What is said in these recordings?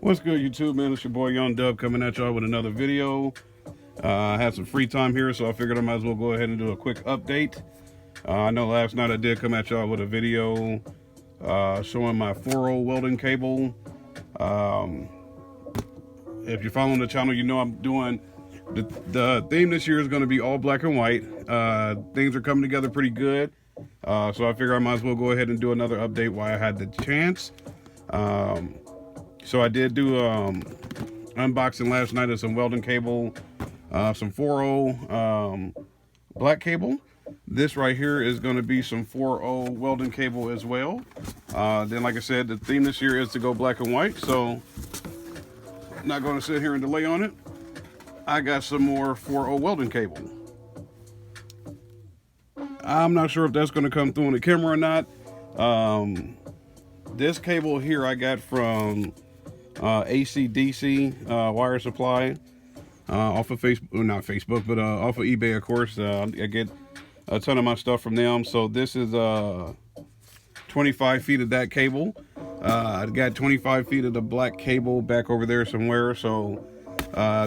What's good, YouTube, man? It's your boy Young Dub coming at y'all with another video. I had some free time here, so I figured I might as well go ahead and do a quick update. I know last night I did come at y'all with a video showing my 4.0 welding cable. If you're following the channel, you know I'm doing the theme this year is going to be all black and white. Things are coming together pretty good, so I figure I might as well go ahead and do another update while I had the chance. So I did do unboxing last night of some welding cable, some 4.0 black cable. This right here is going to be some 4.0 welding cable as well. Then, like I said, the theme this year is to go black and white, so I'm not going to sit here and delay on it. I got some more 4.0 welding cable. I'm not sure if that's going to come through on the camera or not. This cable here I got from AC/DC wire supply off of Facebook, or not Facebook, but off of eBay, of course. I get a ton of my stuff from them. So this is 25 feet of that cable. I got 25 feet of the black cable back over there somewhere. So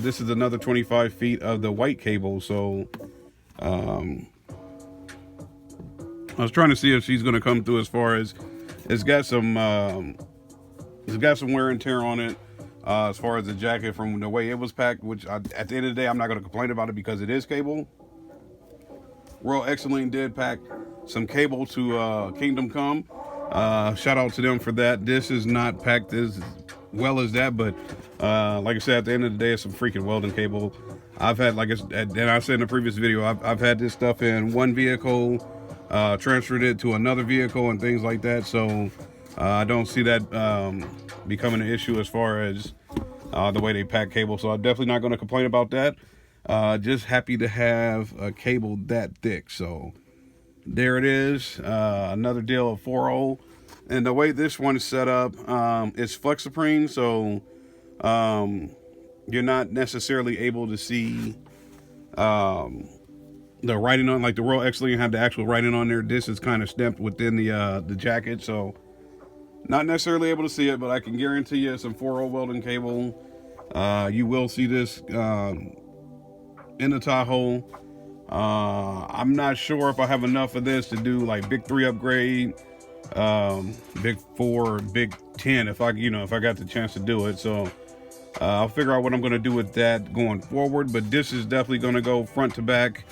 this is another 25 feet of the white cable. So I was trying to see if she's going to come through as far as it's got some wear and tear on it as far as the jacket from the way it was packed, which at the end of the day, I'm not going to complain about it because it is cable. Royal Excellent did pack some cable to Kingdom Come. Shout out to them for that. This is not packed as well as that, but like I said, at the end of the day, it's some freaking welding cable. I've had, like and I said in the previous video, I've had this stuff in one vehicle, transferred it to another vehicle and things like that. So I don't see that becoming an issue as far as the way they pack cable. So I'm definitely not going to complain about that. Just happy to have a cable that thick. So there it is, another deal of 4.0. And the way this one is set up, it's Flexiprene, so you're not necessarily able to see the writing on, like the Royal Excellent have the actual writing on there. This is kind of stamped within the jacket, so not necessarily able to see it, but I can guarantee you some 4.0 welding cable. You will see this in the Tahoe. I'm not sure if I have enough of this to do like big 3 upgrade, big 4, big 10 if I got the chance to do it. So I'll figure out what I'm going to do with that going forward, but this is definitely going to go front to back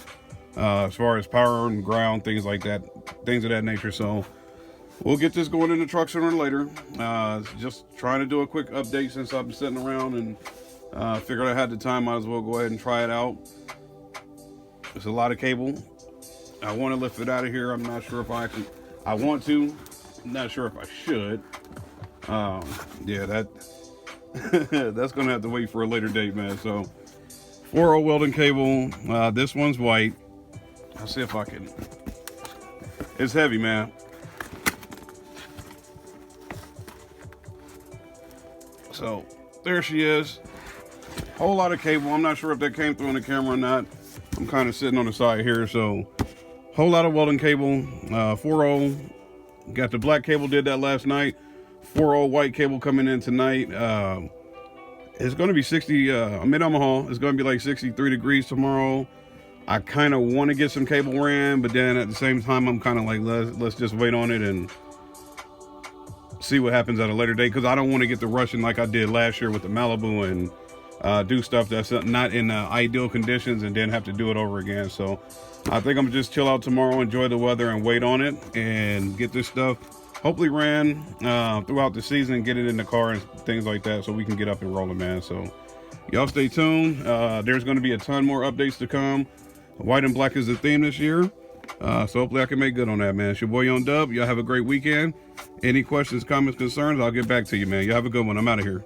as far as power and ground, things like that, things of that nature. So we'll get this going in the truck sooner or later. Just trying to do a quick update since I've been sitting around and figured I had the time. Might as well go ahead and try it out. It's a lot of cable. I want to lift it out of here. I'm not sure if I can. I want to. I'm not sure if I should. Yeah, that's gonna have to wait for a later date, man. So 4.0 welding cable. This one's white. I'll see if I can. It's heavy, man. So there she is. Whole lot of cable. I'm not sure if that came through on the camera or not. I'm kind of sitting on the side here. So whole lot of welding cable. 4.0. Got the black cable, did that last night. 4.0 white cable coming in tonight. It's going to be 60. I'm in Omaha. It's going to be like 63 degrees tomorrow. I kind of want to get some cable ran, but then at the same time, I'm kind of like, let's just wait on it and see what happens at a later date, because I don't want to get the rushing like I did last year with the Malibu and do stuff that's not in ideal conditions and then have to do it over again. So I think I'm gonna just chill out tomorrow, enjoy the weather, and wait on it and get this stuff hopefully ran throughout the season and get it in the car and things like that so we can get up and rolling, man. So y'all stay tuned. There's going to be a ton more updates to come. White and black is the theme this year. So hopefully I can make good on that, man. It's your boy Young Dub. Y'all have a great weekend. Any questions, comments, concerns, I'll get back to you, man. Y'all have a good one. I'm out of here.